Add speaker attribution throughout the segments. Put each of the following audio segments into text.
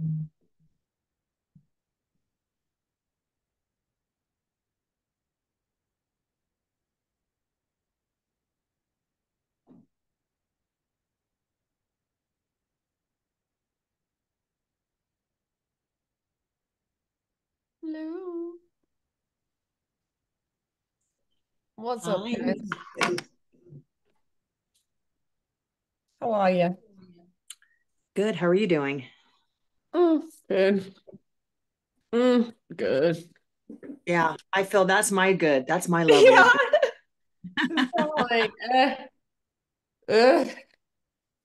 Speaker 1: Hello. What's up,
Speaker 2: Hi.
Speaker 1: guys? How are you?
Speaker 2: Good. How are you doing?
Speaker 1: Oh, good. Good.
Speaker 2: Yeah, I feel that's my good. That's my level
Speaker 1: Yeah.
Speaker 2: of good.
Speaker 1: It's kind of like, eh.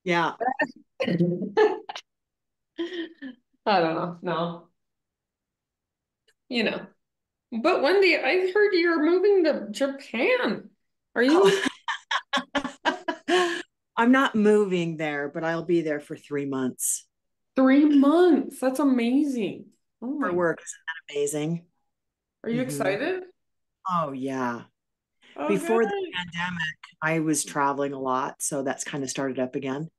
Speaker 2: Yeah.
Speaker 1: I don't know. No, you know. But Wendy, I heard you're moving to Japan. Are you
Speaker 2: Oh. I'm not moving there, but I'll be there for 3 months
Speaker 1: 3 months? That's amazing. Oh
Speaker 2: for
Speaker 1: my,
Speaker 2: work. Isn't that amazing?
Speaker 1: are you
Speaker 2: Hmm.
Speaker 1: excited?
Speaker 2: Oh, yeah.
Speaker 1: Oh,
Speaker 2: Before the
Speaker 1: good.
Speaker 2: pandemic, I was traveling a lot, so that's kind of started up again.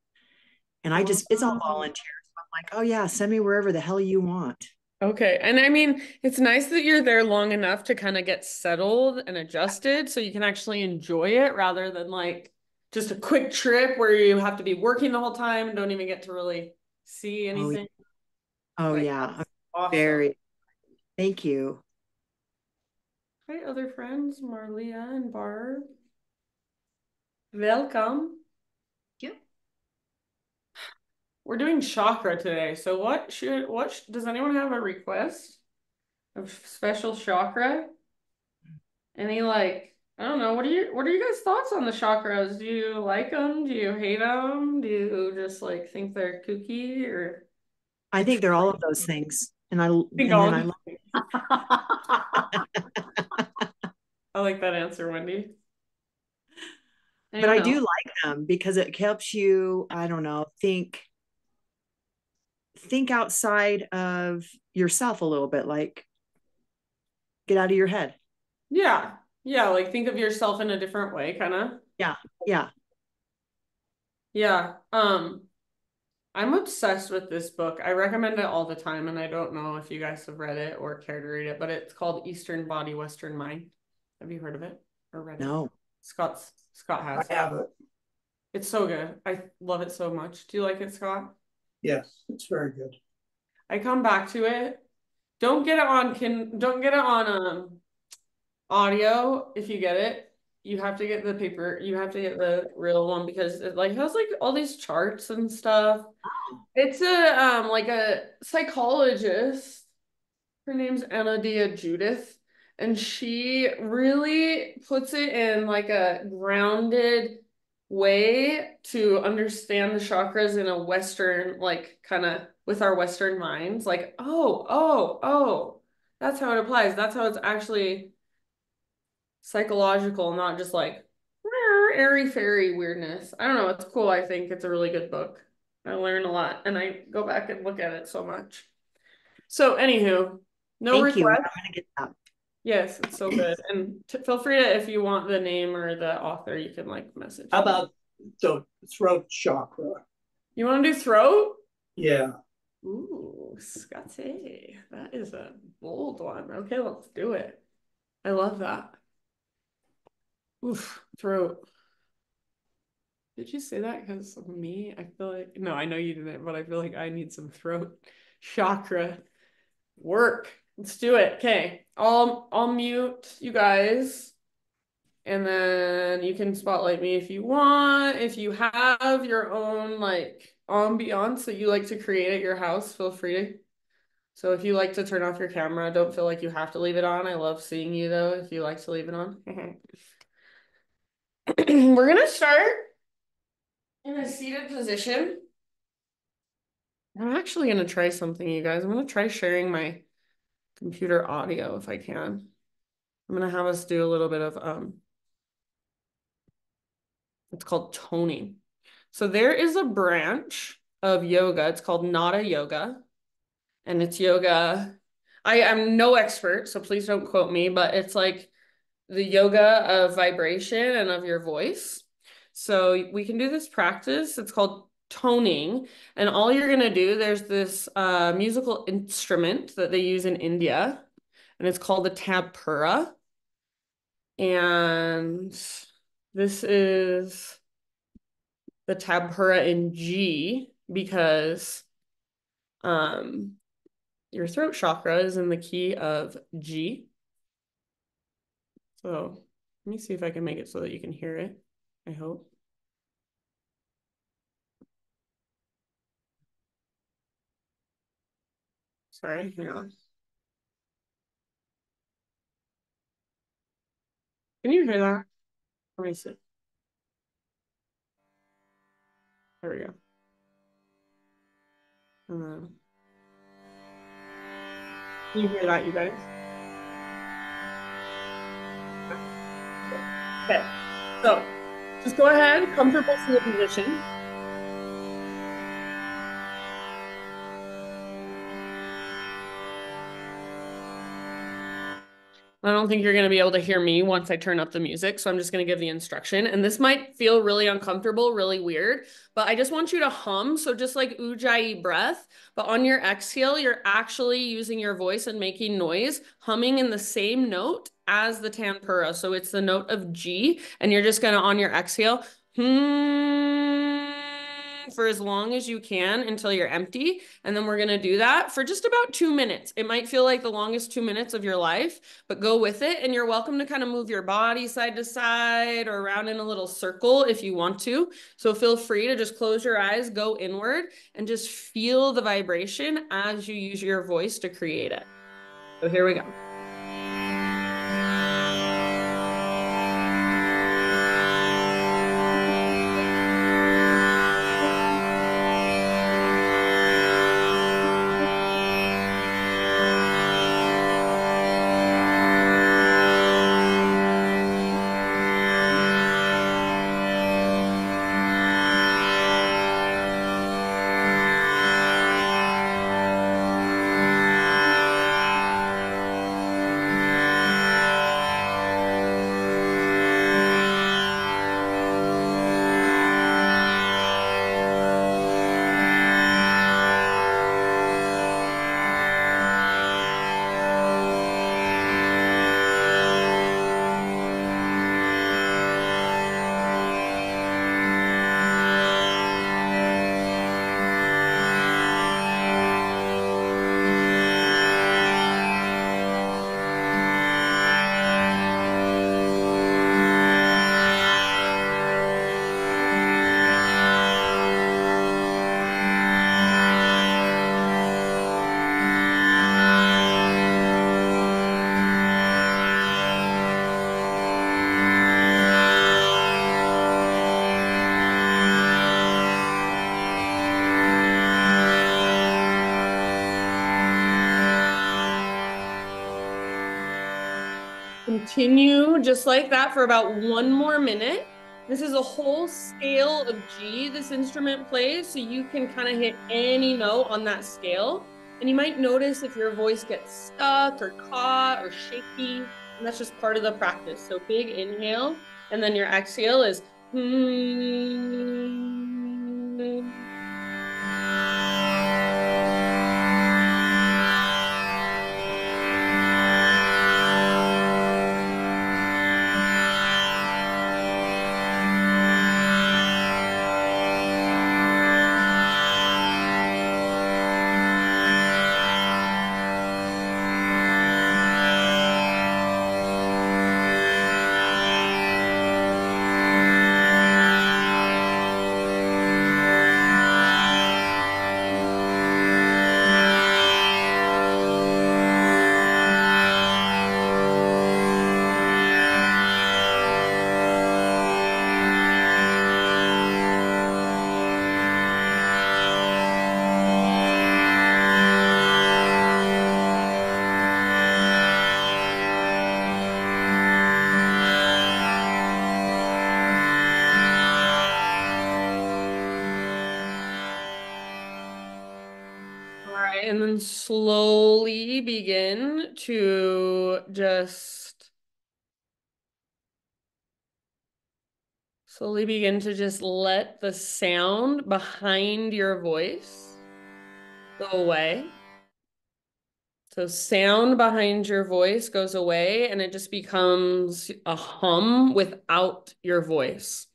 Speaker 2: And it's all
Speaker 1: Wow.
Speaker 2: volunteer. So I'm like, oh, yeah, send me wherever the hell you want.
Speaker 1: Okay. And I mean, it's nice that you're there long enough to kind of get settled and adjusted so you can actually enjoy it rather than like just a quick trip where you have to be working the whole time and don't even get to really see
Speaker 2: Oh,
Speaker 1: anything.
Speaker 2: oh,
Speaker 1: Like,
Speaker 2: yeah. I'm
Speaker 1: that's awesome.
Speaker 2: very, thank you.
Speaker 1: Hi, other friends, Marlia and Barb. Welcome.
Speaker 2: Yeah.
Speaker 1: We're doing chakra today. So does anyone have a request of special chakra? Any like, I don't know, what are you guys' thoughts on the chakras? Do you like them? Do you hate them? Do you just like think they're kooky or
Speaker 2: I think they're all of those things.
Speaker 1: think
Speaker 2: And
Speaker 1: all
Speaker 2: then
Speaker 1: of
Speaker 2: I
Speaker 1: them?
Speaker 2: love
Speaker 1: I like that answer, Wendy.
Speaker 2: but
Speaker 1: Anyone
Speaker 2: I do
Speaker 1: else?
Speaker 2: like them because it helps you, I don't know, think outside of yourself a little bit, like get out of your head.
Speaker 1: Yeah. Yeah, like think of yourself in a different way, kind of.
Speaker 2: Yeah. Yeah.
Speaker 1: Yeah. I'm obsessed with this book. I recommend it all the time, and I don't know if you guys have read it or care to read it, but it's called Eastern Body, Western Mind. Have you heard of it or read it?
Speaker 2: No.
Speaker 1: Scott has.
Speaker 3: I have it.
Speaker 1: It's so good. I love it so much. Do you like it, Scott?
Speaker 3: Yes, it's very good.
Speaker 1: I come back to it. Don't get it on audio if you get it. You have to get the paper, you have to get the real one because it like has like all these charts and stuff. It's a like a psychologist. Her name's Anna Dia Judith, and she really puts it in like a grounded way to understand the chakras in a Western, like kind of with our Western minds. Like, oh, that's how it applies. That's how it's actually psychological, not just like airy fairy weirdness. I don't know. It's cool. I think it's a really good book. I learn a lot, and I go back and look at it so much. So, anywho, no
Speaker 2: Thank you. I'm
Speaker 1: request.
Speaker 2: gonna get that.
Speaker 1: Yes, it's so good. And feel free to, if you want the name or the author, you can like message
Speaker 3: How
Speaker 1: me.
Speaker 3: about the throat chakra?
Speaker 1: You want to do throat?
Speaker 3: Yeah.
Speaker 1: Ooh, Scotty. That is a bold one. Okay, let's do it. I love that. Oof, throat. Did you say that because of me? I feel like, no, I know you didn't, but I feel like I need some throat chakra work. Let's do it. Okay. I'll mute you guys. And then you can spotlight me if you want. If you have your own like ambiance that you like to create at your house, feel free to. So if you like to turn off your camera, don't feel like you have to leave it on. I love seeing you though, if you like to leave it on. We're gonna start in a seated position. I'm actually gonna try something, you guys. I'm gonna try sharing my computer audio if I can. I'm gonna have us do a little bit of it's called toning. So there is a branch of yoga. It's called Nada Yoga, and it's yoga. I am no expert, so please don't quote me, but it's like the yoga of vibration and of your voice. So we can do this practice. It's called toning. And all you're going to do, there's this musical instrument that they use in India, and it's called the tampura. And this is the tampura in G because um, your throat chakra is in the key of G. So let me see if I can make it so that you can hear it. I hope. Sorry, hang on. Can you hear that? Let me see. There we go. Can you hear that, you guys? Okay. So just go ahead, comfortable seated position. I don't think you're going to be able to hear me once I turn up the music, so I'm just going to give the instruction. And this might feel really uncomfortable, really weird, but I just want you to hum. So just like ujjayi breath, but on your exhale, you're actually using your voice and making noise, humming in the same note as the tanpura. So it's the note of G, and you're just going to, on your exhale, for as long as you can until you're empty. And then we're going to do that for just about 2 minutes. It might feel like the longest 2 minutes of your life, but go with it. And you're welcome to kind of move your body side to side or around in a little circle if you want to. So feel free to just close your eyes, go inward, and just feel the vibration as you use your voice to create it. So here we go. Continue just like that for about 1 more minute. This is a whole scale of G this instrument plays, so you can kind of hit any note on that scale. And you might notice if your voice gets stuck or caught or shaky, and that's just part of the practice. So big inhale, and then your exhale is and then slowly begin to just Slowly begin to just let the sound behind your voice go away. So sound behind your voice goes away and it just becomes a hum without your voice.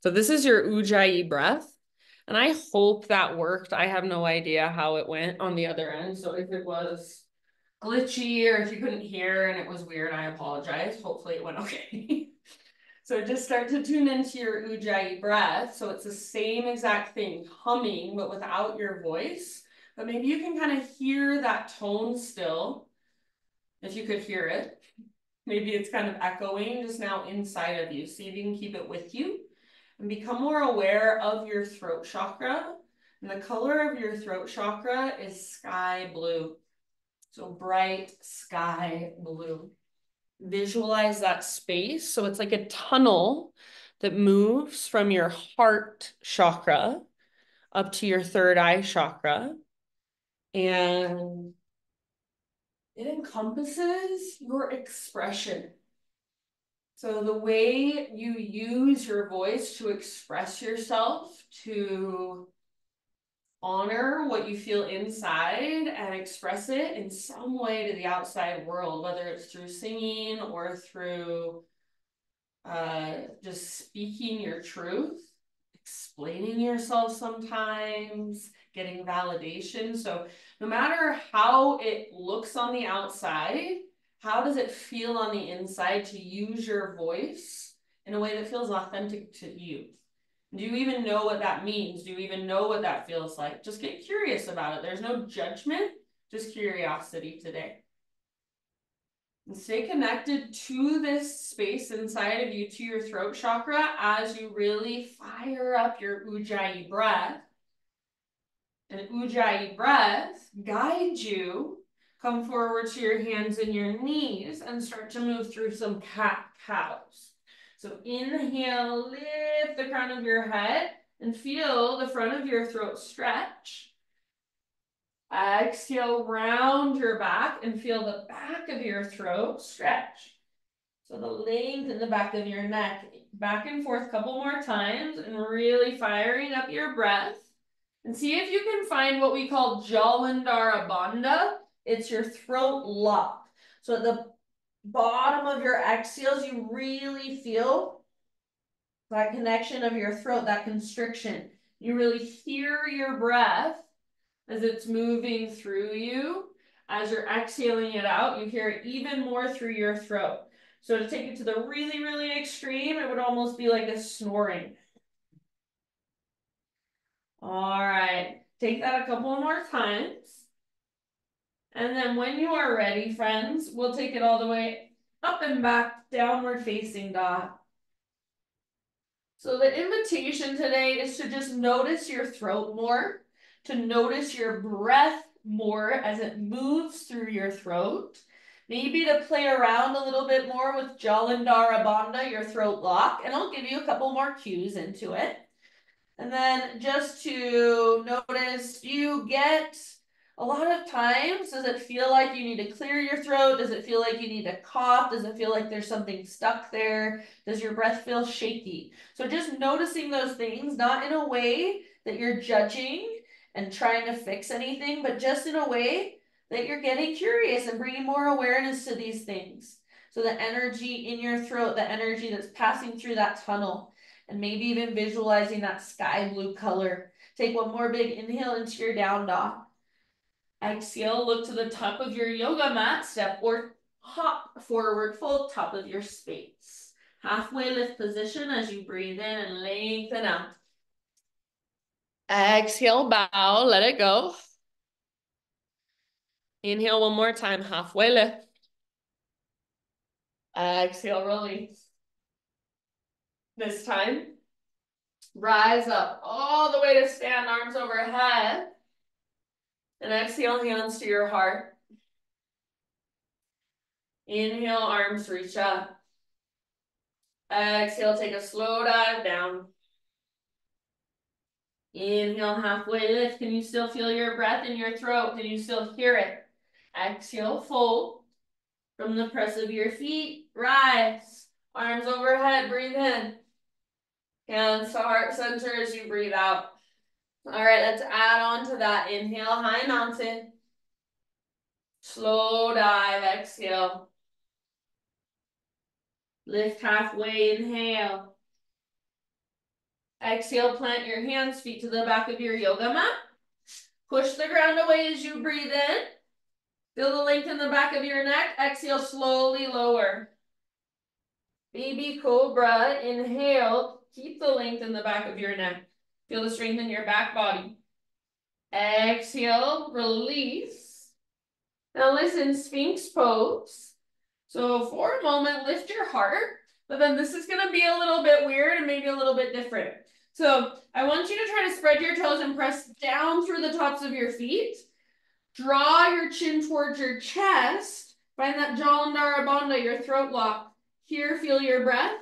Speaker 1: So this is your Ujjayi breath. And I hope that worked. I have no idea how it went on the other end. So if it was glitchy or if you couldn't hear and it was weird, I apologize. Hopefully it went okay. So just start to tune into your Ujjayi breath. So it's the same exact thing, humming, but without your voice. But maybe you can kind of hear that tone still, if you could hear it. Maybe it's kind of echoing just now inside of you. See if you can keep it with you and become more aware of your throat chakra. And the color of your throat chakra is sky blue. So bright sky blue. Visualize that space. So it's like a tunnel that moves from your heart chakra up to your third eye chakra. And it encompasses your expression. So the way you use your voice to express yourself, to honor what you feel inside and express it in some way to the outside world, whether it's through singing or through just speaking your truth, explaining yourself sometimes, getting validation. So no matter how it looks on the outside, how does it feel on the inside to use your voice in a way that feels authentic to you? Do you even know what that means? Do you even know what that feels like? Just get curious about it. There's no judgment, just curiosity today. And stay connected to this space inside of you, to your throat chakra, as you really fire up your Ujjayi breath. And Ujjayi breath guides you. Come forward to your hands and your knees and start to move through some cat-cows. So inhale, lift the crown of your head and feel the front of your throat stretch. Exhale, round your back and feel the back of your throat stretch. So the length in the back of your neck, back and forth a couple more times and really firing up your breath. And see if you can find what we call Jalandhara Bandha. It's your throat lock. So at the bottom of your exhales, you really feel that connection of your throat, that constriction. You really hear your breath as it's moving through you. As you're exhaling it out, you hear it even more through your throat. So to take it to the really, really extreme, it would almost be like a snoring. All right, take that a couple more times. And then when you are ready, friends, we'll take it all the way up and back, downward facing dog. So the invitation today is to just notice your throat more, to notice your breath more as it moves through your throat. Maybe to play around a little bit more with Jalandhara Bandha, your throat lock, and I'll give you a couple more cues into it. And then just to notice, you get a lot of times, does it feel like you need to clear your throat? Does it feel like you need to cough? Does it feel like there's something stuck there? Does your breath feel shaky? So just noticing those things, not in a way that you're judging and trying to fix anything, but just in a way that you're getting curious and bringing more awareness to these things. So the energy in your throat, the energy that's passing through that tunnel, and maybe even visualizing that sky blue color. Take one more big inhale into your down dog. Exhale, look to the top of your yoga mat, step or hop forward, full top of your space. Halfway lift position as you breathe in and lengthen out. Exhale, bow, let it go. Inhale one more time, halfway lift. Exhale, release. This time, rise up all the way to stand, arms overhead. And exhale, hands to your heart. Inhale, arms reach up. Exhale, take a slow dive down. Inhale, halfway lift. Can you still feel your breath in your throat? Can you still hear it? Exhale, fold. From the press of your feet, rise. Arms overhead, breathe in. Hands to heart center as you breathe out. All right, let's add on to that. Inhale, high mountain. Slow dive, exhale. Lift halfway, inhale. Exhale, plant your hands, feet to the back of your yoga mat. Push the ground away as you breathe in. Feel the length in the back of your neck. Exhale, slowly lower. Baby cobra, inhale. Keep the length in the back of your neck. Feel the strength in your back body. Exhale, release. Now listen, Sphinx pose. So for a moment, lift your heart, but then this is gonna be a little bit weird and maybe a little bit different. So I want you to try to spread your toes and press down through the tops of your feet. Draw your chin towards your chest. Find that Jalandhara Bandha, your throat lock. Here, feel your breath.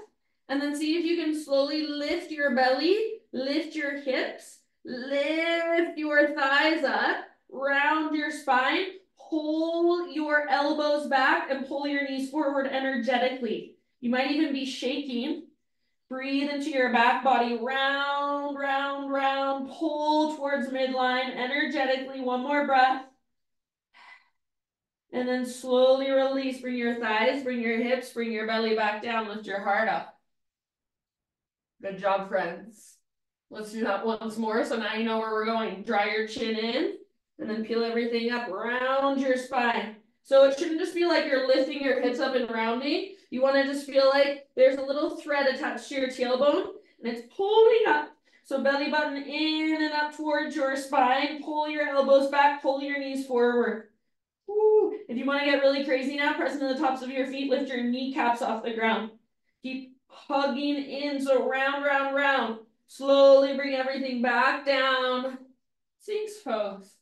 Speaker 1: And then see if you can slowly lift your belly, lift your hips, lift your thighs up, round your spine, pull your elbows back and pull your knees forward energetically. You might even be shaking. Breathe into your back body, round, round, round, pull towards midline energetically. One more breath. And then slowly release. Bring your thighs, bring your hips, bring your belly back down. Lift your heart up. Good job, friends. Let's do that once more. So now you know where we're going. Draw your chin in and then peel everything up around your spine. So it shouldn't just be like you're lifting your hips up and rounding. You want to just feel like there's a little thread attached to your tailbone and it's pulling up. So belly button in and up towards your spine. Pull your elbows back, pull your knees forward. Woo. If you want to get really crazy now, press into the tops of your feet, lift your kneecaps off the ground. Keep hugging in, so round, round, round. Slowly bring everything back down. Sphinx pose.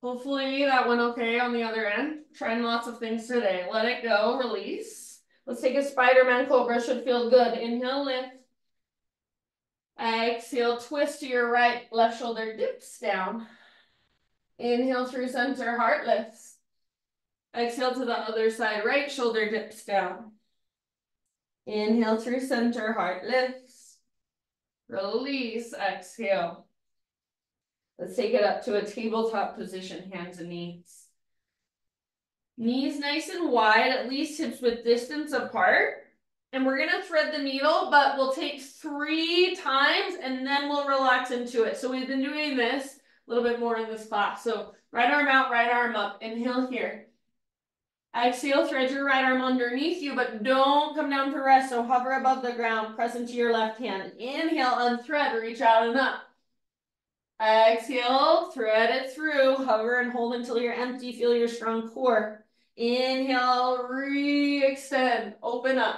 Speaker 1: Hopefully that went okay on the other end. Trying lots of things today. Let it go, release. Let's take a Spider-Man Cobra, should feel good. Inhale, lift. Exhale, twist to your right, left shoulder dips down. Inhale through center, heart lifts. Exhale to the other side, right shoulder dips down. Inhale through center, heart lifts. Release, exhale. Let's take it up to a tabletop position, hands and knees. Knees nice and wide, at least hips width distance apart. And we're gonna thread the needle, but we'll take 3 times and then we'll relax into it. So we've been doing this a little bit more in this class. So right arm out, right arm up. Inhale here. Exhale, thread your right arm underneath you, but don't come down to rest. So hover above the ground, press into your left hand. Inhale, unthread, reach out and up. Exhale, thread it through, hover and hold until you're empty. Feel your strong core. Inhale, re-extend, open up.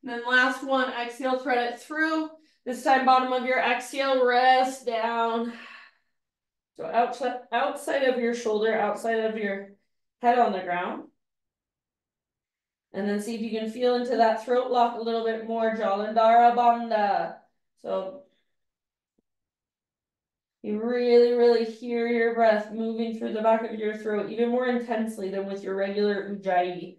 Speaker 1: And then last one, exhale, thread it through. This time, bottom of your exhale, rest down. So outside of your shoulder, outside of your head on the ground. And then see if you can feel into that throat lock a little bit more, Jalandhara Bandha. So you really, really hear your breath moving through the back of your throat, even more intensely than with your regular Ujjayi.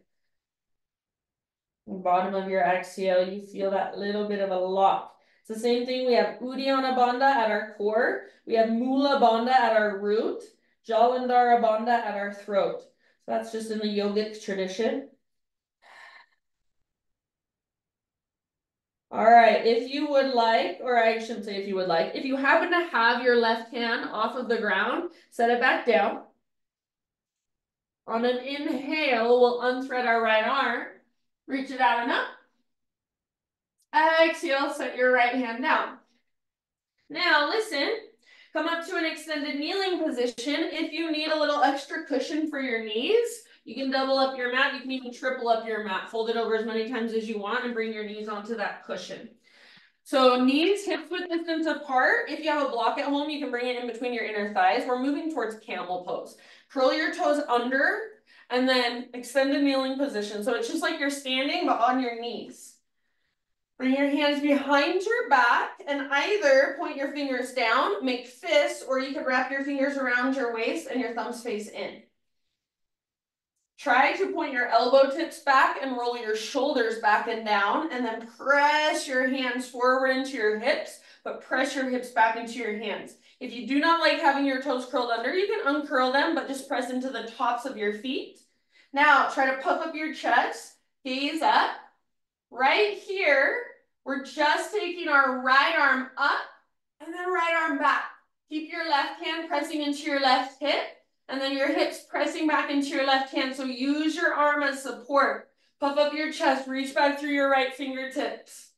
Speaker 1: Bottom of your exhale, you feel that little bit of a lock. It's the same thing. We have Uddiyana Bandha at our core. We have Mula Bandha at our root. Jalandhara Bandha at our throat. So that's just in the yogic tradition. All right, if you would like, or I shouldn't say if you would like, if you happen to have your left hand off of the ground, set it back down. On an inhale, we'll unthread our right arm, reach it out and up. Exhale, set your right hand down. Now listen, come up to an extended kneeling position. If you need a little extra cushion for your knees, you can double up your mat. You can even triple up your mat. Fold it over as many times as you want and bring your knees onto that cushion. So knees, hips width distance apart. If you have a block at home, you can bring it in between your inner thighs. We're moving towards camel pose. Curl your toes under and then extended kneeling position. So it's just like you're standing, but on your knees. Bring your hands behind your back and either point your fingers down, make fists, or you could wrap your fingers around your waist and your thumbs face in. Try to point your elbow tips back and roll your shoulders back and down, and then press your hands forward into your hips, but press your hips back into your hands. If you do not like having your toes curled under, you can uncurl them, but just press into the tops of your feet. Now, try to puff up your chest, gaze up. Right here, we're just taking our right arm up and then right arm back. Keep your left hand pressing into your left hip, and then your hips pressing back into your left hand. So use your arm as support. Puff up your chest, reach back through your right fingertips.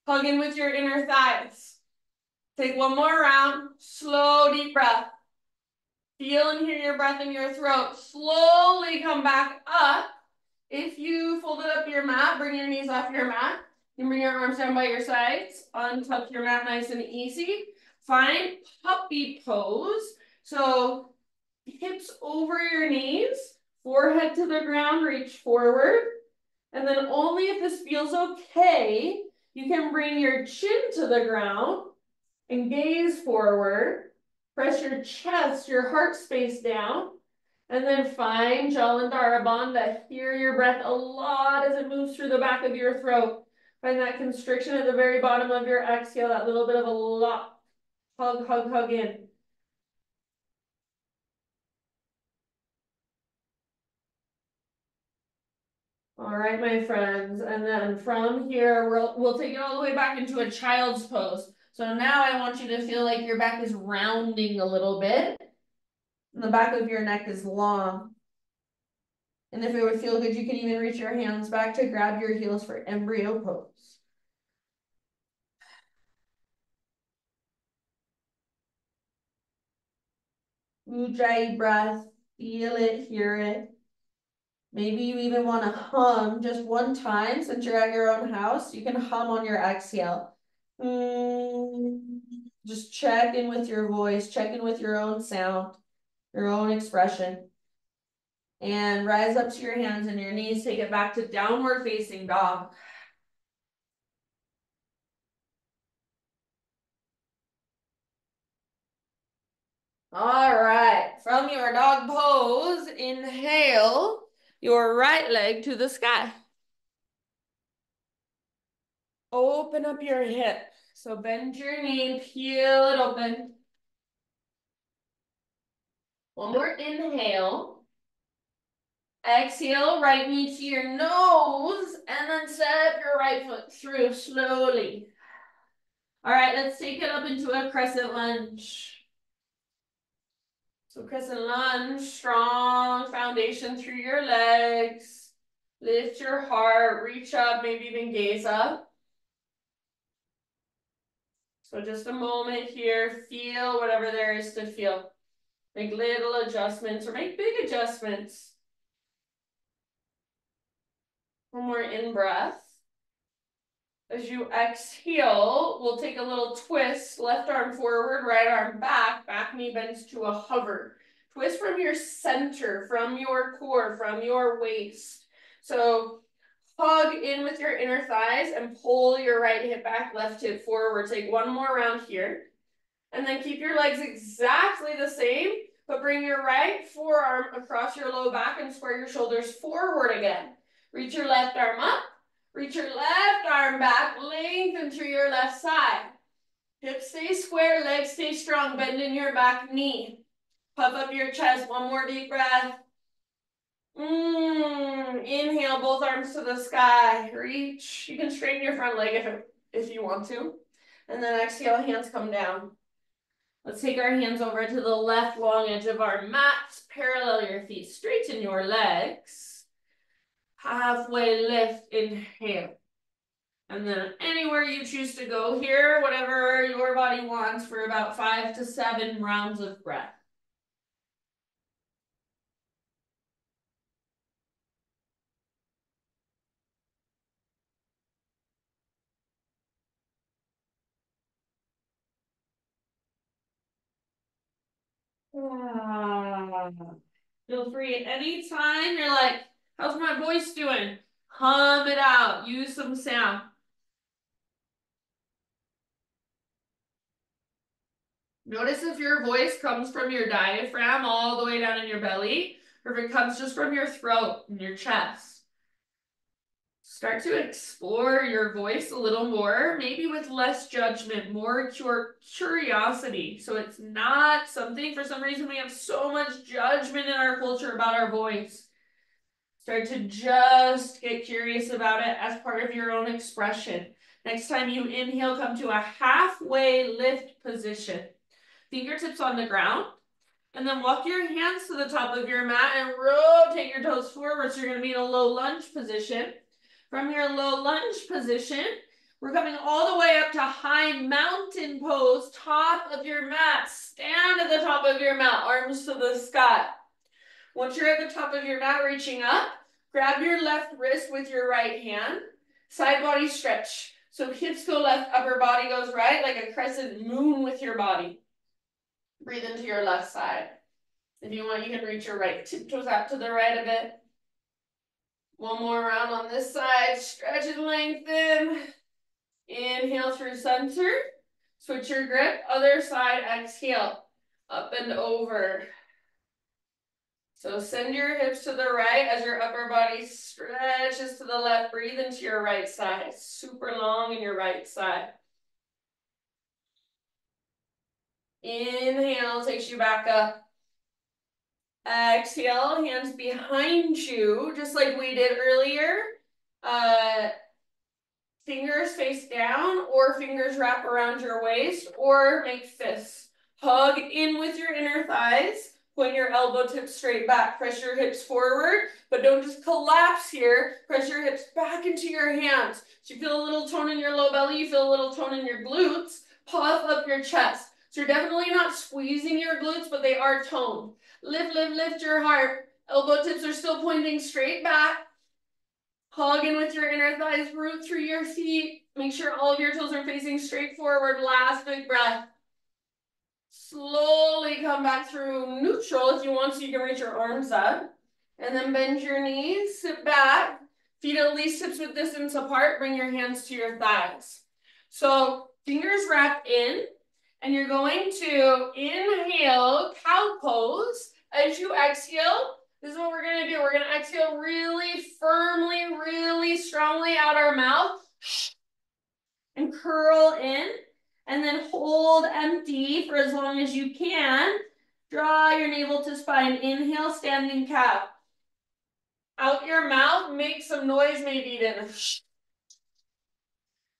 Speaker 1: Hug in with your inner thighs. Take one more round. Slow, deep breath. Feel and hear your breath in your throat. Slowly come back up. If you folded up your mat, bring your knees off your mat. You can bring your arms down by your sides. Untuck your mat nice and easy. Find puppy pose. So hips over your knees, forehead to the ground, reach forward. And then only if this feels okay, you can bring your chin to the ground and gaze forward. Press your chest, your heart space down. And then find Jalandhara Bandha. Hear your breath a lot as it moves through the back of your throat. Find that constriction at the very bottom of your exhale, that little bit of a lock. Hug, hug, hug in. All right, my friends. And then from here, we'll take it all the way back into a child's pose. So now I want you to feel like your back is rounding a little bit. And the back of your neck is long. And if it would feel good, you can even reach your hands back to grab your heels for embryo pose. Ujjayi breath, feel it, hear it. Maybe you even want to hum just one time since you're at your own house. You can hum on your exhale. Just check in with your voice, check in with your own sound, your own expression. And rise up to your hands and your knees. Take it back to downward facing dog. All right, from your dog pose, inhale your right leg to the sky. Open up your hip. So bend your knee, peel it open. One more inhale. Exhale, right knee to your nose, and then step your right foot through slowly. All right, let's take it up into a crescent lunge. So crescent lunge, strong foundation through your legs. Lift your heart, reach up, maybe even gaze up. So just a moment here, feel whatever there is to feel. Make little adjustments or make big adjustments. One more in-breath. As you exhale, we'll take a little twist, left arm forward, right arm back, back knee bends to a hover. Twist from your center, from your core, from your waist. So hug in with your inner thighs and pull your right hip back, left hip forward. Take one more round here. And then keep your legs exactly the same, but bring your right forearm across your low back and square your shoulders forward again. Reach your left arm up. Reach your left arm back, lengthen through your left side. Hips stay square, legs stay strong, bend in your back knee. Puff up your chest, one more deep breath. Inhale, both arms to the sky. Reach. You can straighten your front leg if you want to. And then exhale, hands come down. Let's take our hands over to the left long edge of our mat. Parallel your feet, straighten your legs. Halfway lift, inhale. And then anywhere you choose to go here, whatever your body wants for about 5 to 7 rounds of breath. Feel free anytime you're like, how's my voice doing? Hum it out, use some sound. Notice if your voice comes from your diaphragm all the way down in your belly, or if it comes just from your throat and your chest. Start to explore your voice a little more, maybe with less judgment, more curiosity. So it's not something, for some reason, we have so much judgment in our culture about our voice. Start to just get curious about it as part of your own expression. Next time you inhale, come to a halfway lift position. Fingertips on the ground. And then walk your hands to the top of your mat and rotate your toes forward. So you're going to be in a low lunge position. From your low lunge position, we're coming all the way up to high mountain pose, top of your mat. Stand at the top of your mat, arms to the sky. Once you're at the top of your mat, reaching up, grab your left wrist with your right hand. Side body stretch. So hips go left, upper body goes right, like a crescent moon with your body. Breathe into your left side. If you want, you can reach your right tiptoes out to the right a bit. One more round on this side. Stretch and lengthen. Inhale through center. Switch your grip. Other side, exhale. Up and over. So send your hips to the right as your upper body stretches to the left. Breathe into your right side. Super long in your right side. Inhale takes you back up. Exhale, hands behind you, just like we did earlier. Fingers face down, or fingers wrap around your waist, or make fists. Hug in with your inner thighs. Point your elbow tips straight back. Press your hips forward, but don't just collapse here. Press your hips back into your hands. So you feel a little tone in your low belly. You feel a little tone in your glutes. Puff up your chest. So you're definitely not squeezing your glutes, but they are toned. Lift, lift, lift your heart. Elbow tips are still pointing straight back. Hug in with your inner thighs, root through your feet. Make sure all of your toes are facing straight forward. Last big breath. Slowly come back through neutral if you want, so you can reach your arms up. And then bend your knees, sit back. Feet at least hips-width distance apart. Bring your hands to your thighs. So fingers wrap in. And you're going to inhale, cow pose. As you exhale, this is what we're going to do. We're going to exhale really firmly, really strongly out our mouth. And curl in. And then hold empty for as long as you can. Draw your navel to spine. Inhale, standing cow. Out your mouth, make some noise, maybe even.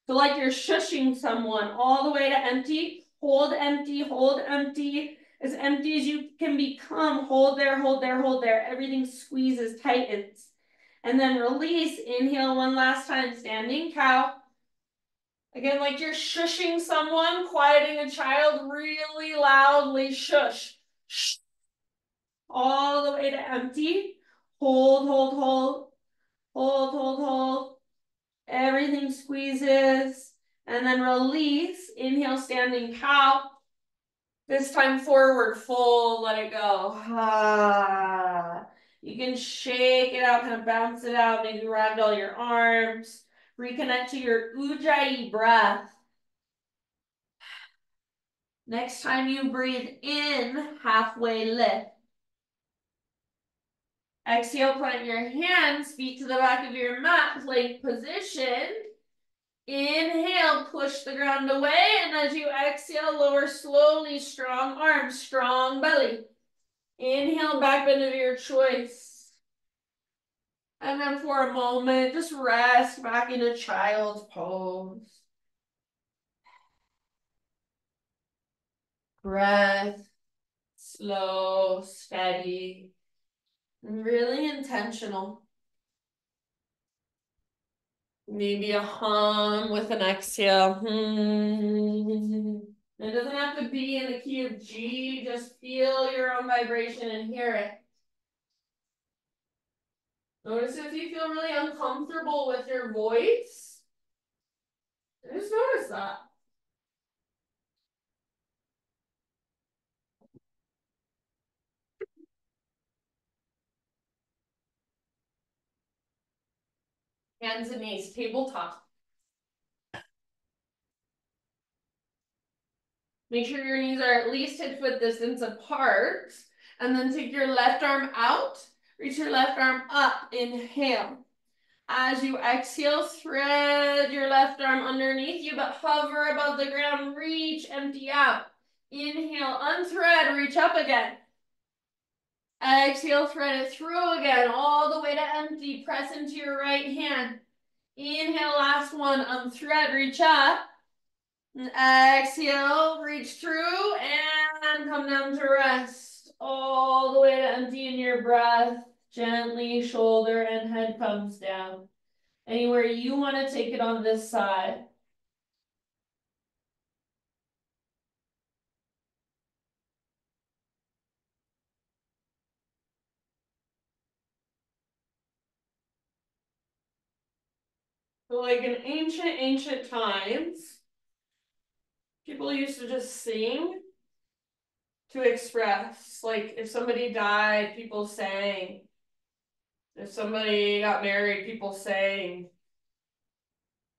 Speaker 1: So like you're shushing someone all the way to empty. Hold empty, hold empty. As empty as you can become. Hold there, hold there, hold there. Everything squeezes, tightens. And then release. Inhale one last time, standing cow. Again, like you're shushing someone, quieting a child, really loudly shush. Shh. All the way to empty. Hold, hold, hold. Hold, hold, hold. Everything squeezes. And then release. Inhale, standing cow. This time forward, full, let it go. Ah. You can shake it out, kind of bounce it out, maybe ragdoll your arms. Reconnect to your Ujjayi breath. Next time you breathe in, halfway lift. Exhale, plant your hands, feet to the back of your mat, plank position. Inhale, push the ground away, and as you exhale, lower slowly, strong arms, strong belly. Inhale, back bend of your choice. And then for a moment, just rest back into child's pose. Breath, slow, steady, and really intentional. Maybe a hum with an exhale. It doesn't have to be in the key of G. Just feel your own vibration and hear it. Notice if you feel really uncomfortable with your voice. Just notice that. Hands and knees, tabletop. Make sure your knees are at least hip-width distance apart. And then take your left arm out Reach your left arm up. Inhale. As you exhale, thread your left arm underneath you, but hover above the ground. Reach, empty out. Inhale, unthread, reach up again. Exhale, thread it through again, all the way to empty. Press into your right hand. Inhale, last one, unthread, reach up. Exhale, reach through and come down to rest. All the way to empty in your breath. Gently, shoulder and head comes down. Anywhere you want to take it on this side. So like in ancient times, people used to just sing to express. Like if somebody died, people sang. If somebody got married, people sang.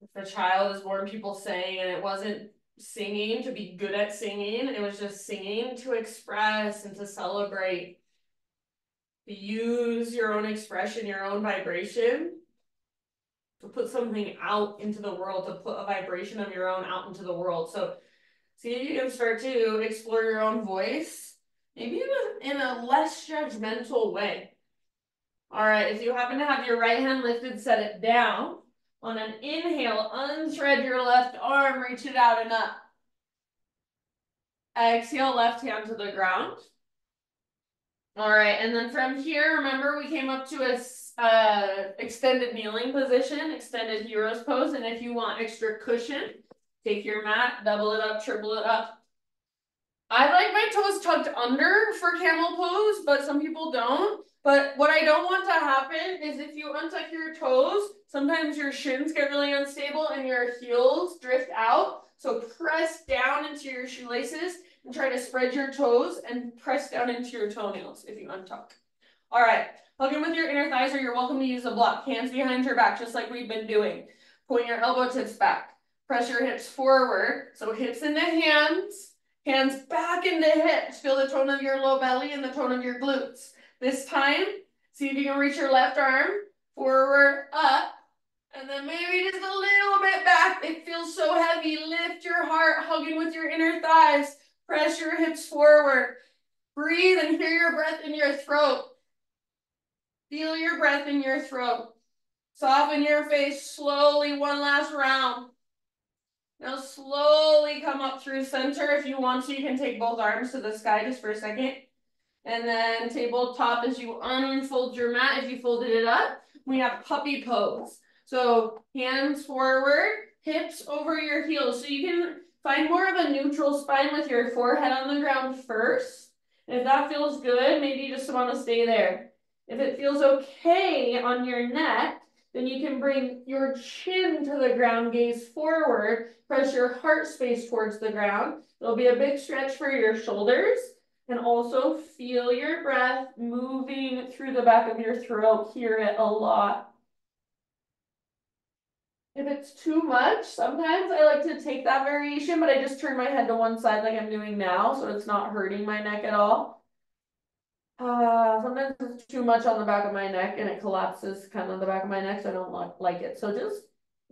Speaker 1: If a child is born, people sang, and it wasn't singing to be good at singing. It was just singing to express and to celebrate. To use your own expression, your own vibration, to put something out into the world, to put a vibration of your own out into the world. So see if you can start to explore your own voice, maybe in a less judgmental way. All right, if you happen to have your right hand lifted, set it down. On an inhale, unthread your left arm, reach it out and up. Exhale, left hand to the ground. All right, and then from here, remember we came up to a extended kneeling position, extended hero's pose, and if you want extra cushion, take your mat, double it up, triple it up. I like my toes tucked under for camel pose, but some people don't. But what I don't want to happen is if you untuck your toes, sometimes your shins get really unstable and your heels drift out. So press down into your shoelaces and try to spread your toes and press down into your toenails if you untuck. All right, hug in with your inner thighs, or you're welcome to use a block. Hands behind your back, just like we've been doing. Point your elbow tips back. Press your hips forward. So hips into hands. Hands back into hips. Feel the tone of your low belly and the tone of your glutes. This time, see if you can reach your left arm forward, up, and then maybe just a little bit back. It feels so heavy. Lift your heart, hugging with your inner thighs. Press your hips forward. Breathe and hear your breath in your throat. Feel your breath in your throat. Soften your face slowly, one last round. Now slowly come up through center. If you want to, you can take both arms to the sky just for a second. And then tabletop as you unfold your mat. If you folded it up, we have puppy pose. So hands forward, hips over your heels. So you can find more of a neutral spine with your forehead on the ground first. And if that feels good, maybe you just want to stay there. If it feels okay on your neck, then you can bring your chin to the ground, gaze forward, press your heart space towards the ground. There'll be a big stretch for your shoulders, and also feel your breath moving through the back of your throat. Hear it a lot. If it's too much, sometimes I like to take that variation, but I just turn my head to one side like I'm doing now, so it's not hurting my neck at all. Sometimes it's too much on the back of my neck and it collapses kind of the back of my neck, so I don't like it. So just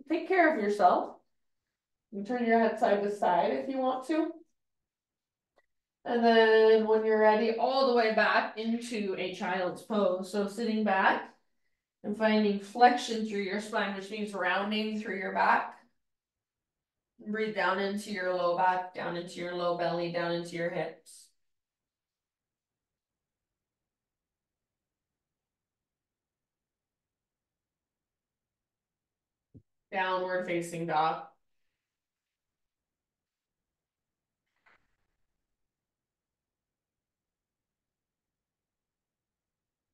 Speaker 1: take care of yourself. You can turn your head side to side if you want to. And then when you're ready, all the way back into a child's pose. So sitting back and finding flexion through your spine, which means rounding through your back. Breathe down into your low back, down into your low belly, down into your hips. Downward facing dog.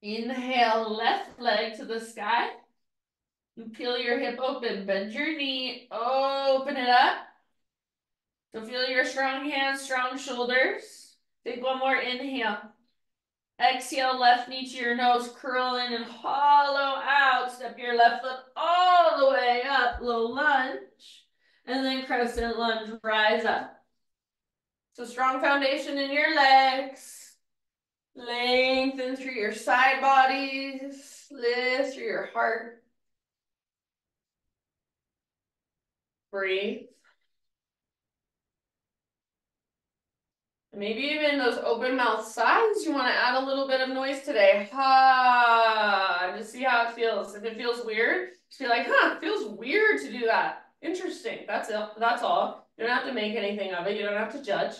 Speaker 1: Inhale, left leg to the sky. And peel your hip open, bend your knee, open it up. So feel your strong hands, strong shoulders. Take one more inhale. Exhale, left knee to your nose, curl in and hollow out. Step your left foot all the way up, low lunge. And then crescent lunge, rise up. So strong foundation in your legs. Lengthen in through your side bodies, lift through your heart. Breathe. Maybe even those open mouth sighs, you want to add a little bit of noise today. Ha, just see how it feels. If it feels weird, just be like, huh, it feels weird to do that. Interesting. That's it. That's all. You don't have to make anything of it. You don't have to judge.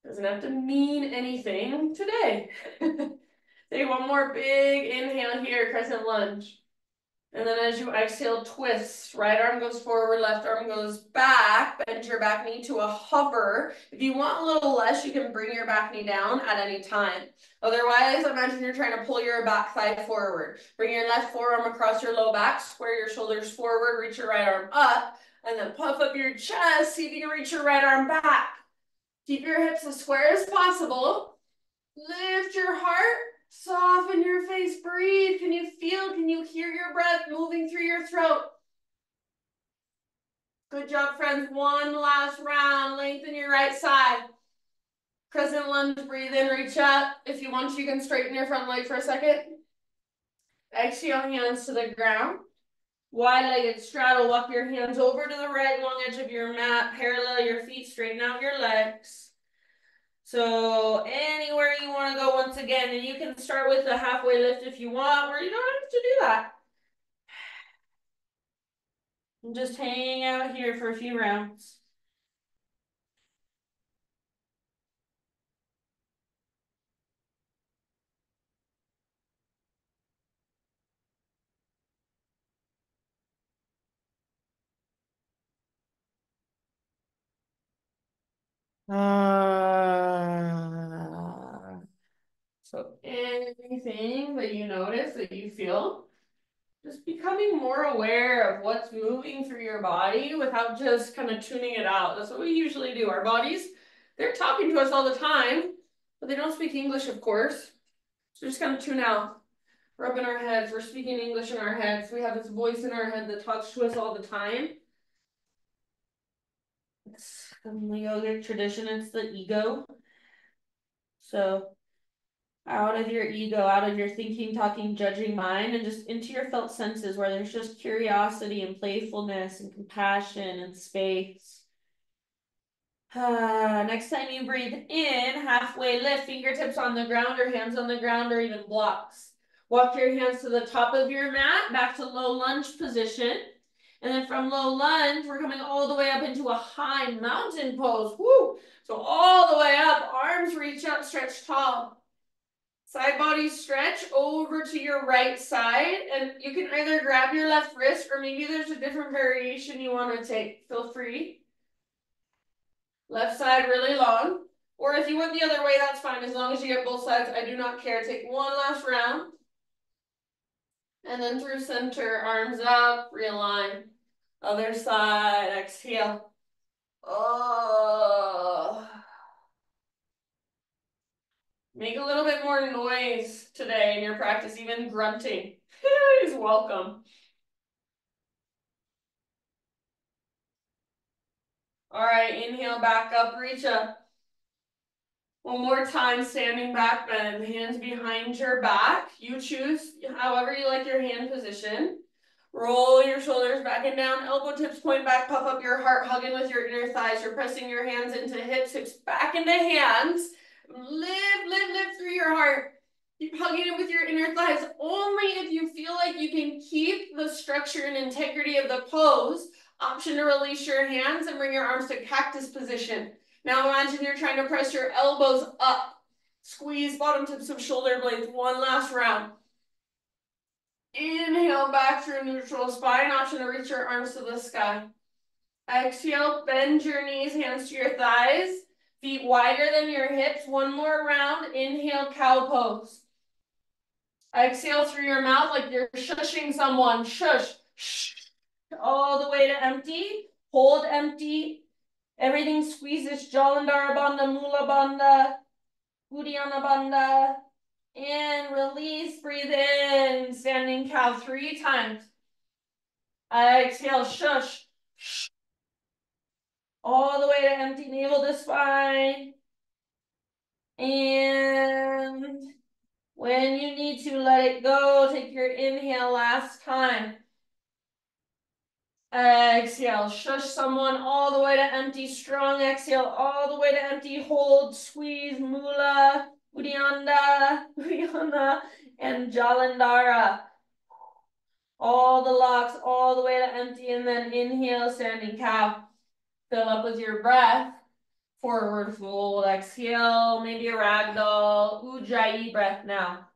Speaker 1: Doesn't have to mean anything today. Take one more big inhale here, crescent lunge. And then as you exhale, twist. Right arm goes forward, left arm goes back. Bend your back knee to a hover. If you want a little less, you can bring your back knee down at any time. Otherwise, imagine you're trying to pull your back thigh forward. Bring your left forearm across your low back, square your shoulders forward, reach your right arm up, and then puff up your chest. See if you can reach your right arm back. Keep your hips as square as possible. Lift your heart. Soften your face, breathe. Can you hear your breath moving through your throat? Good job, friends. One last round. Lengthen your right side. Crescent lunge, breathe in, reach up. If you want, you can straighten your front leg for a second. Exhale, hands to the ground. Wide-legged straddle, walk your hands over to the right long edge of your mat. Parallel your feet, straighten out your legs. So anywhere you want to go once again, and you can start with a halfway lift if you want, or you don't have to do that. And just hang out here for a few rounds. So anything that you notice that you feel, just becoming more aware of what's moving through your body without just kind of tuning it out. That's what we usually do. Our bodies, they're talking to us all the time, but they don't speak English, of course. So just kind of tune out. We're up in our heads. We're speaking English in our heads. We have this voice in our head that talks to us all the time. It's in the yogic tradition, it's the ego. So out of your ego, out of your thinking, talking, judging mind, and just into your felt senses where there's just curiosity and playfulness and compassion and space. Next time you breathe in, halfway lift, fingertips on the ground or hands on the ground or even blocks. Walk your hands to the top of your mat, back to low lunge position. And then from low lunge, we're coming all the way up into a high mountain pose. Woo! So all the way up, arms reach up, stretch tall. Side body stretch over to your right side. And you can either grab your left wrist or maybe there's a different variation you want to take. Feel free. Left side really long. Or if you went the other way, that's fine. As long as you get both sides, I do not care. Take one last round. And then through center, arms up, realign. Other side, exhale. Oh. Make a little bit more noise today in your practice, even grunting is welcome. All right, inhale back up, reach up. One more time, standing back bend, hands behind your back. You choose however you like your hand position. Roll your shoulders back and down, elbow tips point back, puff up your heart, hugging with your inner thighs. You're pressing your hands into hips, hips back into hands. Lift through your heart. Keep hugging it with your inner thighs. Only if you feel like you can keep the structure and integrity of the pose. Option to release your hands and bring your arms to cactus position. Now imagine you're trying to press your elbows up. Squeeze bottom tips of shoulder blades. One last round. Inhale back through neutral spine. Option to reach your arms to the sky. Exhale, bend your knees, hands to your thighs. Feet wider than your hips. One more round. Inhale, cow pose. Exhale through your mouth like you're shushing someone. Shush. Shh. All the way to empty. Hold empty. Everything squeezes. Jalandhara Bandha, Mula Bandha, Uddiyana Bandha. And release. Breathe in. Standing cow 3 times. Exhale. Shush. Shh. All the way to empty navel to spine. And When you need to, let it go. Take your inhale last time. Exhale, shush someone all the way to empty. Strong exhale, all the way to empty. Hold, squeeze, mula, uddiyana, and jalandhara. All the locks, all the way to empty, and then inhale, standing cow. Fill up with your breath. Forward fold, exhale, maybe a ragdoll. Ujjayi breath now.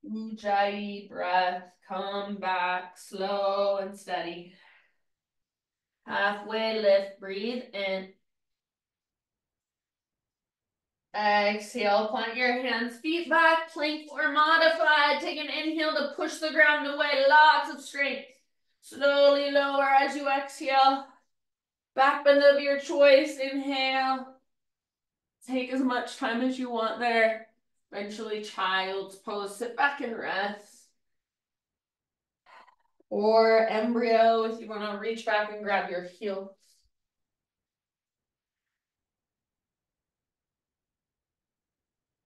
Speaker 1: Ujjayi breath, come back slow and steady. Halfway lift, breathe in. Exhale, plant your hands, feet back, plank or modified. Take an inhale to push the ground away, lots of strength. Slowly lower as you exhale. Back bend of your choice, inhale. Take as much time as you want there. Eventually child's pose, sit back and rest. Or embryo if you want to reach back and grab your heels.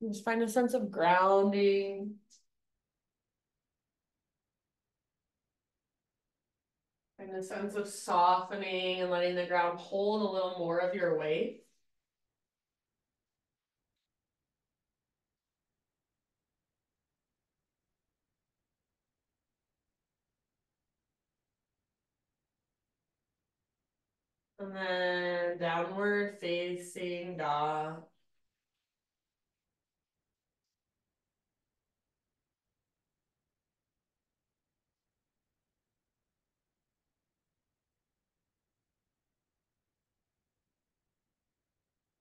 Speaker 1: Just find a sense of grounding. Find a sense of softening and letting the ground hold a little more of your weight. And then downward facing dog.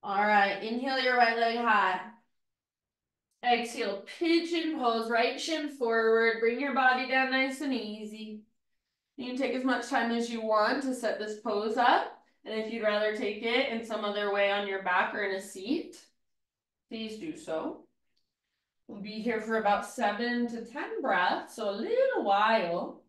Speaker 1: All right, inhale your right leg high. Exhale, pigeon pose, right shin forward. Bring your body down nice and easy. You can take as much time as you want to set this pose up. And if you'd rather take it in some other way on your back or in a seat, please do so. We'll be here for about 7 to 10 breaths, so a little while.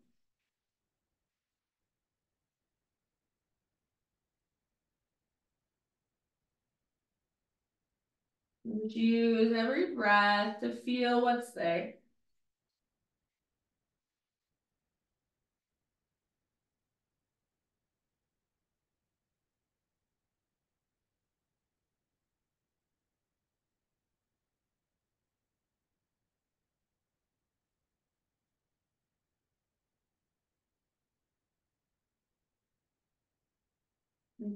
Speaker 1: Use every breath to feel what's there.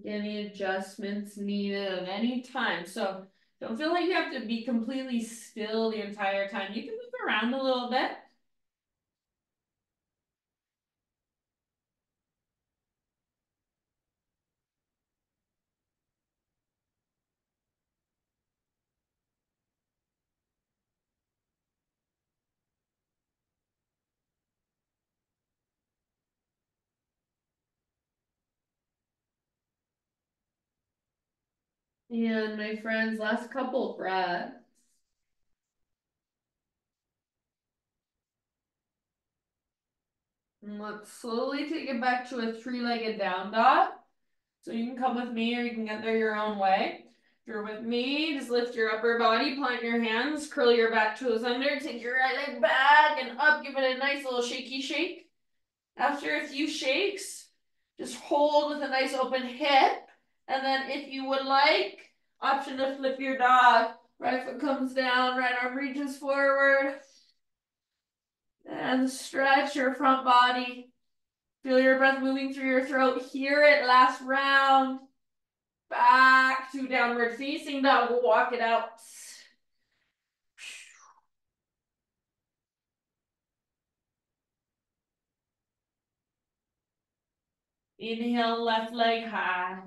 Speaker 1: Any adjustments needed at any time. So don't feel like you have to be completely still the entire time. You can move around a little bit. And my friends, last couple breaths. And let's slowly take it back to a three-legged down dog. So you can come with me or you can get there your own way. If you're with me, just lift your upper body, plant your hands, curl your back toes under, take your right leg back and up, give it a nice little shaky shake. After a few shakes, just hold with a nice open hip. And then if you would like, option to flip your dog. Right foot comes down, right arm reaches forward. And stretch your front body. Feel your breath moving through your throat. Hear it, last round. Back to downward facing dog. We'll walk it out. Inhale, left leg high.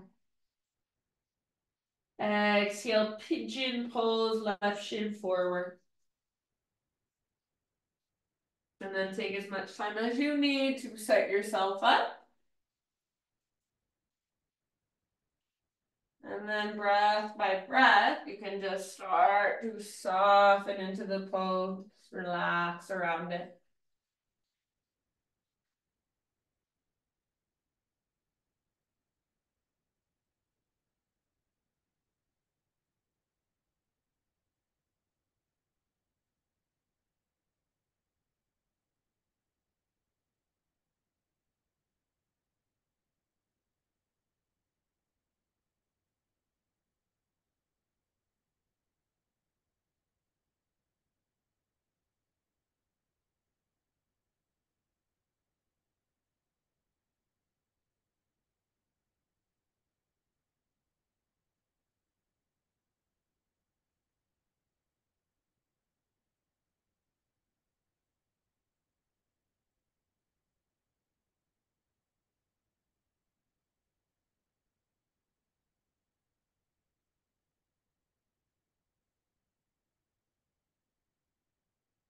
Speaker 1: Exhale, pigeon pose, left shin forward. And then take as much time as you need to set yourself up. And then breath by breath, you can just start to soften into the pose, relax around it.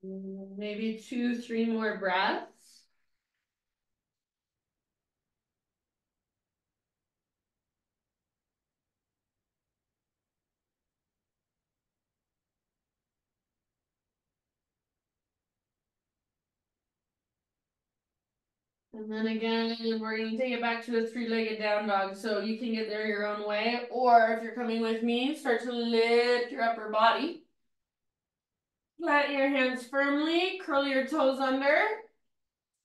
Speaker 1: Maybe 2, 3 more breaths. And then again, we're going to take it back to a three-legged down dog. So you can get there your own way. Or if you're coming with me, start to lift your upper body. Plant your hands firmly, curl your toes under.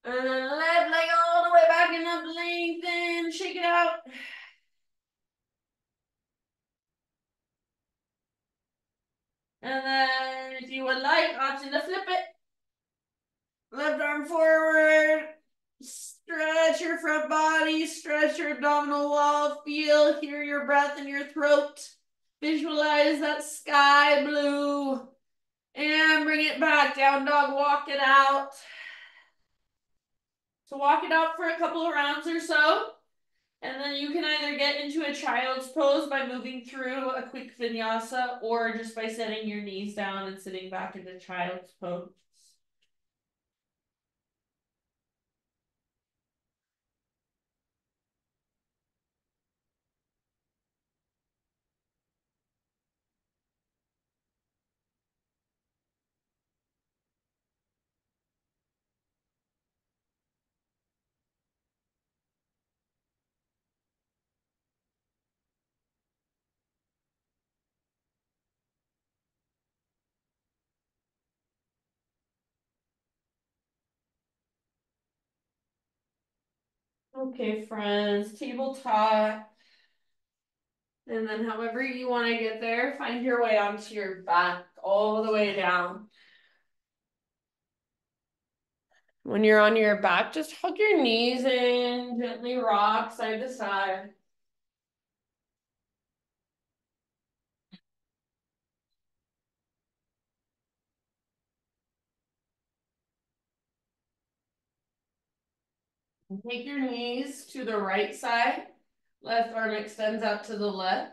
Speaker 1: And then left leg all the way back and up, lengthen, shake it out. And then if you would like, option to flip it. Left arm forward. Stretch your front body, stretch your abdominal wall, feel, hear your breath in your throat. Visualize that sky blue. And bring it back, down dog, walk it out. So walk it out for a couple of rounds or so. And then you can either get into a child's pose by moving through a quick vinyasa or just by setting your knees down and sitting back into child's pose. Okay, friends, tabletop. And then however you want to get there, find your way onto your back all the way down. When you're on your back, just hug your knees in, gently rock side to side. Take your knees to the right side. Left arm extends out to the left.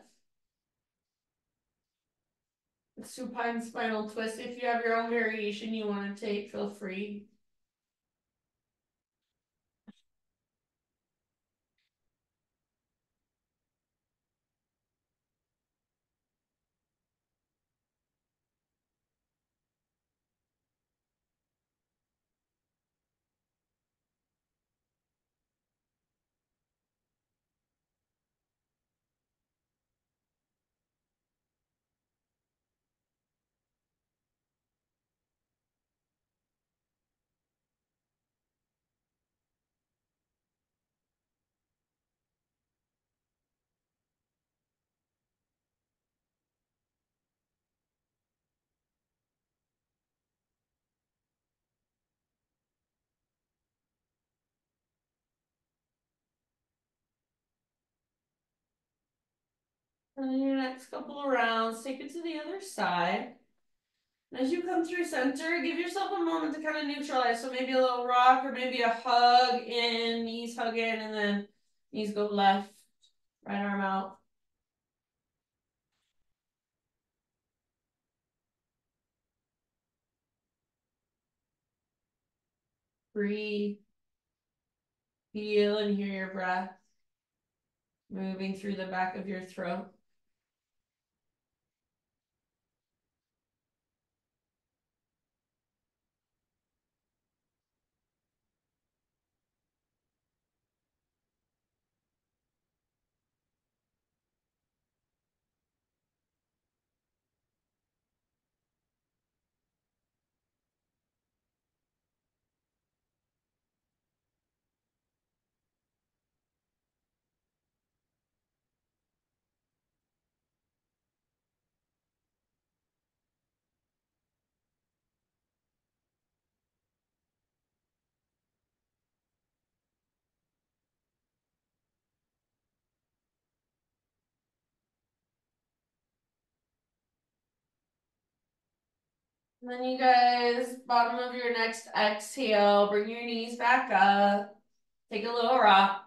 Speaker 1: Supine spinal twist. If you have your own variation you want to take, feel free. And then your next couple of rounds, take it to the other side. And as you come through center, give yourself a moment to kind of neutralize. So maybe a little rock or maybe a hug in, knees hug in, and then knees go left, right arm out. Breathe, feel, and hear your breath moving through the back of your throat. And then you guys, bottom of your next exhale, bring your knees back up. Take a little rock.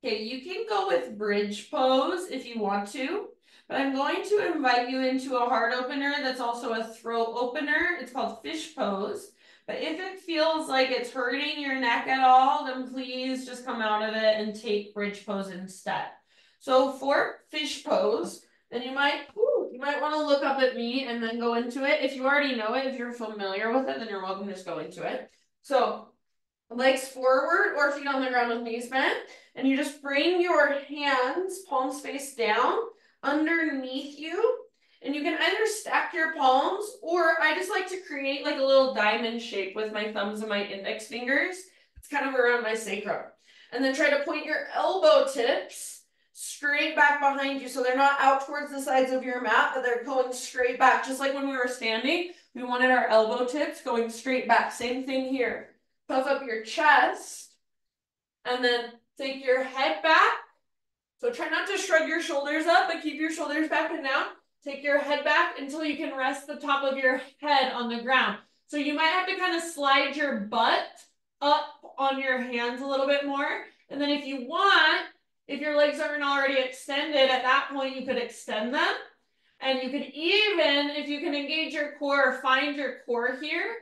Speaker 1: Okay, you can go with bridge pose if you want to, But I'm going to invite you into a heart opener that's also a throat opener. It's called fish pose. But if it feels like it's hurting your neck at all, then please just come out of it and take bridge pose instead. So for fish pose, then you might want to look up at me and then go into it. If you already know it, if you're familiar with it, then you're welcome to just go into it. So legs forward or feet on the ground with knees bent. And you just bring your hands, palms face down, underneath you. And you can either stack your palms, or I just like to create like a little diamond shape with my thumbs and my index fingers. It's kind of around my sacrum. And then try to point your elbow tips straight back behind you. So they're not out towards the sides of your mat, but they're going straight back. Just like when we were standing, we wanted our elbow tips going straight back. Same thing here. Puff up your chest, and then take your head back. So try not to shrug your shoulders up, but keep your shoulders back and down. Take your head back until you can rest the top of your head on the ground. So you might have to kind of slide your butt up on your hands a little bit more. And then if you want, if your legs aren't already extended, at that point you could extend them. And you could even, if you can engage your core, find your core here.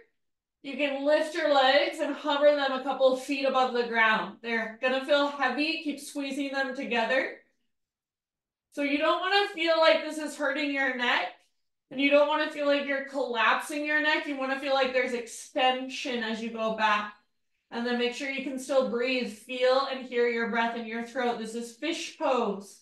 Speaker 1: You can lift your legs and hover them a couple of feet above the ground. They're gonna feel heavy. Keep squeezing them together. So you don't want to feel like this is hurting your neck, and you don't want to feel like you're collapsing your neck. You want to feel like there's extension as you go back. And then make sure you can still breathe. Feel and hear your breath in your throat. This is fish pose.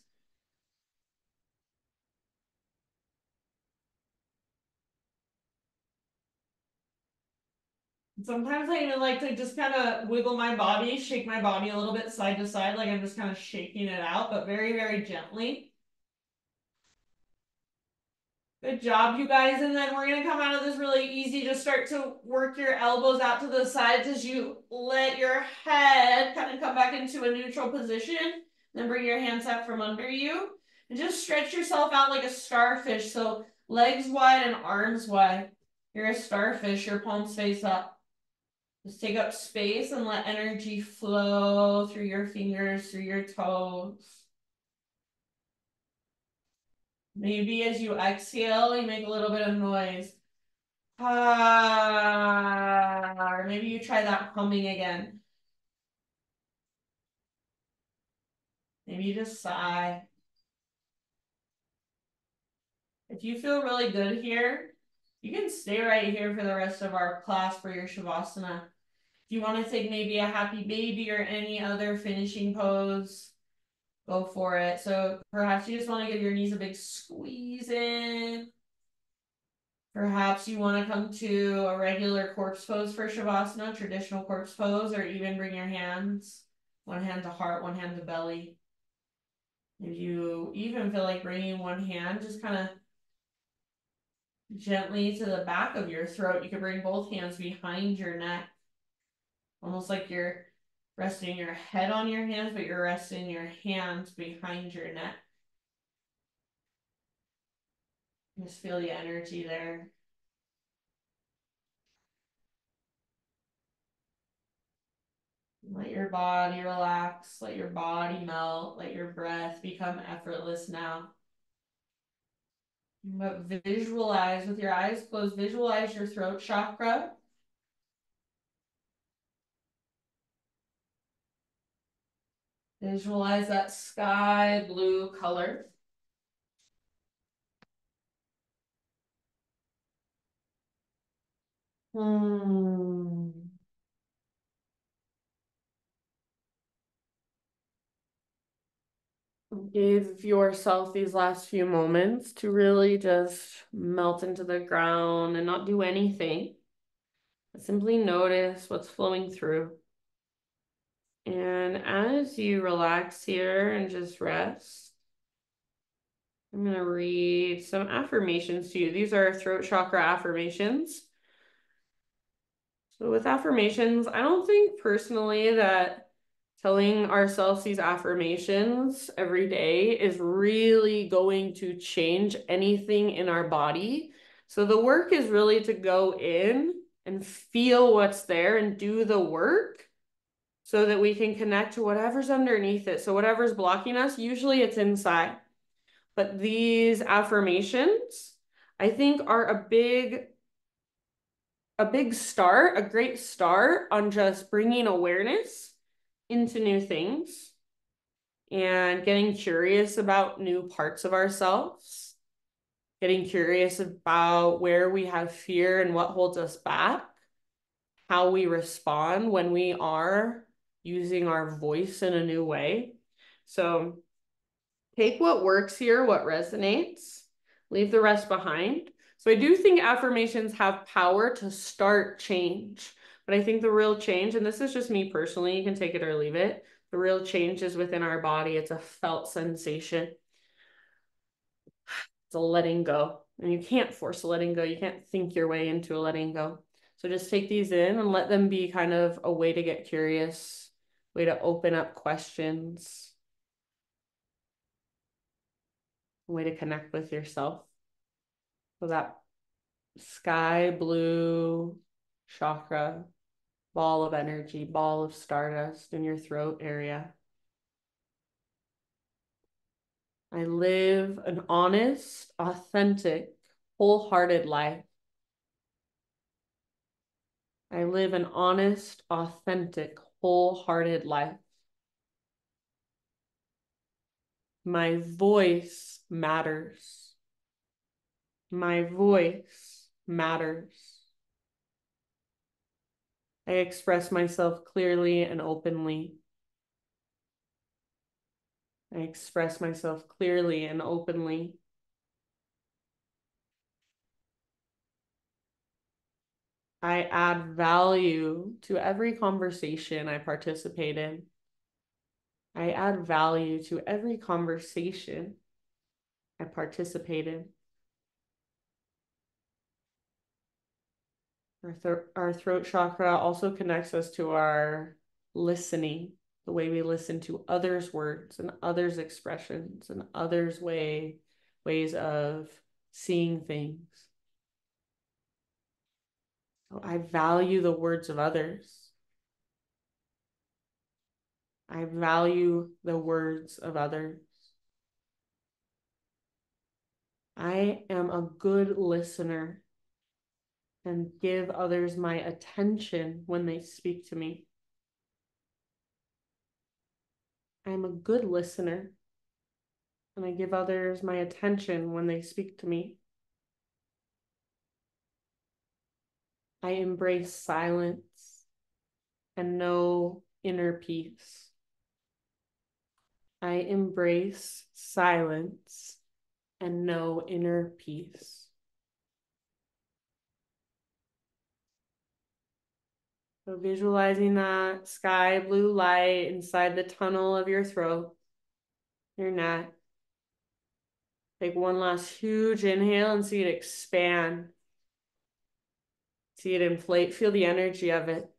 Speaker 1: Sometimes I even like to just kind of wiggle my body, shake my body a little bit side to side, like I'm just kind of shaking it out, but very, very gently. Good job, you guys. And then we're going to come out of this really easy. Just start to work your elbows out to the sides as you let your head kind of come back into a neutral position. Then bring your hands out from under you. And just stretch yourself out like a starfish. So legs wide and arms wide. You're a starfish, your palms face up. Just take up space and let energy flow through your fingers, through your toes. Maybe as you exhale, you make a little bit of noise. Ah, or maybe you try that humming again. Maybe you just sigh. If you feel really good here, you can stay right here for the rest of our class for your Shavasana. If you want to take maybe a happy baby or any other finishing pose, go for it. So perhaps you just want to give your knees a big squeeze in. Perhaps you want to come to a regular corpse pose for Shavasana, traditional corpse pose, or even bring your hands, one hand to heart, one hand to belly. If you even feel like bringing one hand just kind of gently to the back of your throat, you can bring both hands behind your neck, almost like you're resting your head on your hands, but you're resting your hands behind your neck. Just feel the energy there. Let your body relax, let your body melt, let your breath become effortless now. But visualize with your eyes closed, visualize your throat chakra. Visualize that sky blue color. Give yourself these last few moments to really just melt into the ground and not do anything. Simply notice what's flowing through. And as you relax here and just rest, I'm going to read some affirmations to you. These are throat chakra affirmations. So with affirmations, I don't think personally that telling ourselves these affirmations every day is really going to change anything in our body. So the work is really to go in and feel what's there and do the work so that we can connect to whatever's underneath it. So whatever's blocking us, usually it's inside. But these affirmations, I think, are a big start, a great start on just bringing awareness into new things and getting curious about new parts of ourselves, getting curious about where we have fear and what holds us back, how we respond when we are using our voice in a new way. So take what works here, what resonates, leave the rest behind. So I do think affirmations have power to start change. But I think the real change, and this is just me personally, you can take it or leave it. The real change is within our body. It's a felt sensation. It's a letting go. And you can't force a letting go. You can't think your way into a letting go. So just take these in and let them be kind of a way to get curious, way to open up questions, a way to connect with yourself. So that sky blue chakra, ball of energy, ball of stardust in your throat area. I live an honest, authentic, wholehearted life. I live an honest, authentic, wholehearted life. My voice matters. My voice matters. I express myself clearly and openly. I express myself clearly and openly. I add value to every conversation I participate in. I add value to every conversation I participate in. Our throat chakra also connects us to our listening, the way we listen to others' words and others' expressions and others' ways of seeing things. So I value the words of others. I value the words of others. I am a good listener and give others my attention when they speak to me. I'm a good listener and I give others my attention when they speak to me. I embrace silence and know inner peace. I embrace silence and know inner peace. So visualizing that sky blue light inside the tunnel of your throat, your neck. Take one last huge inhale and see it expand. See it inflate, feel the energy of it.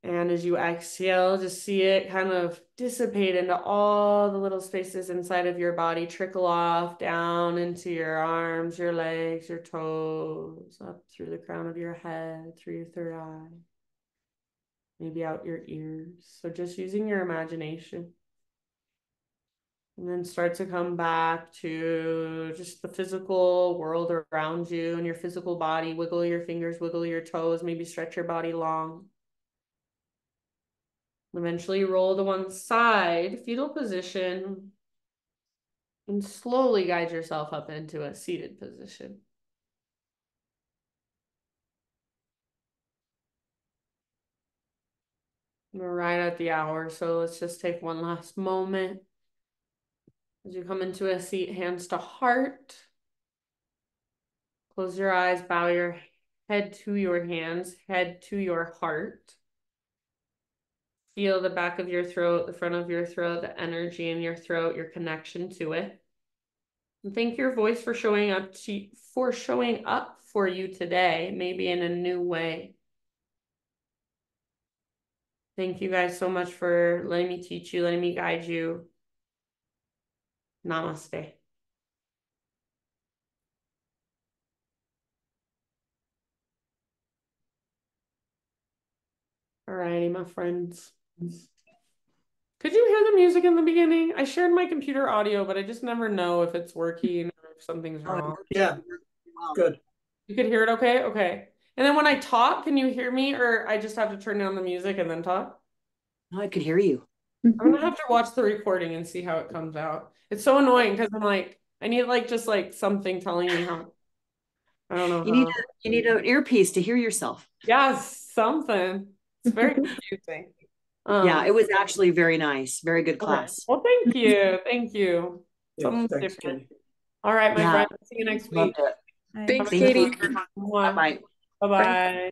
Speaker 1: And as you exhale, just see it kind of dissipate into all the little spaces inside of your body, trickle off down into your arms, your legs, your toes, up through the crown of your head, through your third eye, maybe out your ears. So just using your imagination. And then start to come back to just the physical world around you and your physical body. Wiggle your fingers, wiggle your toes, maybe stretch your body long. Eventually roll to one side, fetal position, and slowly guide yourself up into a seated position. We're right at the hour, so let's just take one last moment. As you come into a seat, hands to heart. Close your eyes, bow your head to your hands, head to your heart. Feel the back of your throat, the front of your throat, the energy in your throat, your connection to it. And thank your voice for showing up for you today, maybe in a new way. Thank you guys so much for letting me teach you, letting me guide you. Namaste. All righty, my friends. Could you hear the music in the beginning? I shared my computer audio, but I just never know if it's working or if something's
Speaker 2: Oh, it
Speaker 1: wrong.
Speaker 2: worked.
Speaker 3: Yeah,
Speaker 2: It worked well.
Speaker 3: good.
Speaker 1: You could hear it okay? Okay. And then when I talk, can you hear me or I just have to turn down the music and then talk?
Speaker 2: No, I could hear you.
Speaker 1: I'm gonna have to watch the recording and see how it comes out. It's so annoying because I'm like, I need like just like something telling me how. I don't know how.
Speaker 2: You need an earpiece to hear yourself.
Speaker 1: Yes, something. It's very confusing.
Speaker 2: Yeah, it was actually very nice. Very good
Speaker 1: Okay.
Speaker 2: class.
Speaker 1: Well, thank you. Thank you.
Speaker 3: Yeah,
Speaker 1: Something
Speaker 3: thanks,
Speaker 1: different.
Speaker 3: Katie.
Speaker 1: All right, my
Speaker 2: Yeah,
Speaker 1: friend. See you next week.
Speaker 2: loved it.
Speaker 1: Have
Speaker 4: Thanks,
Speaker 1: a
Speaker 2: Thank
Speaker 1: good
Speaker 2: you.
Speaker 4: Katie.
Speaker 1: one.
Speaker 2: Bye-bye.
Speaker 1: Bye-bye.